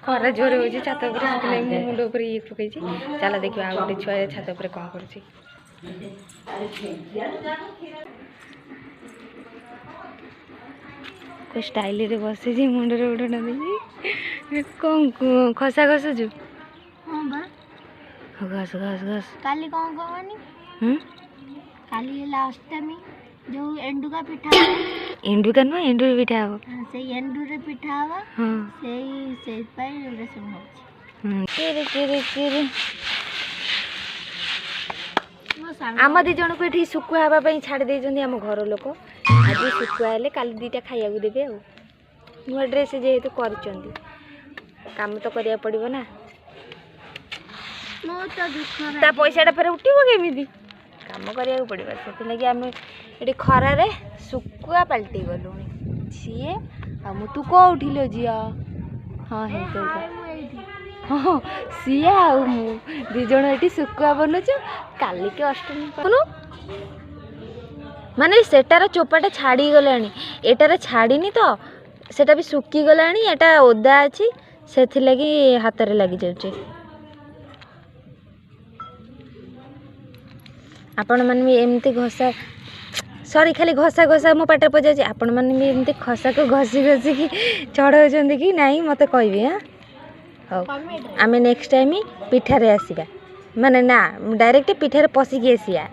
खरा जोर हो छात मुंड उपर ये पकई चल देखिए आ गए छुआ छात उपर कौन कर स्टाइल रे बसी मुंड उड़ कौन खसा खसुचु घस घस घस काली कौन कहनी काली अष्टमी जो एंडुका पिठा एंडुका नुह एंडुरी पिठा हम से एंडुरे पिठा हम से रेशम केरे केरे केरे आम दी जन को ये शुकुआ हाँपाई छाड़ दे आम घर लोक आज शुकुआ हेले काली दीटा खाया देवे आ नुआ ड्रेस जेहेतु कर काम तो करिया पड़ो ना ता पैसा फेर उठिब केमी काम करिया पड़ो से आम ये खरारे शुकुआ पलटि गलु सी तू कौटी लो झी हाँ हाँ सी दिज ये शुकुआ बनुचु काली के अष्टमी माने सेटार चोपाटा छाड़ी गलानी एटार छाड़ीनी तो सेटा भी सुखी गलानी एटा ओदा अच्छी से हाथ में लगी जाऊे आपण मैंने भी एमती घसा सॉरी खाली घसा घसा मो पाटे पजा आपण मैंने भी एमती खसा को घसी घसी कि चढ़ाऊँ कि नहीं मत कह हाँ आम नेक्स्ट टाइम पिठारे आसवा माने ना डायरेक्ट पिठारे पशिकी आसिया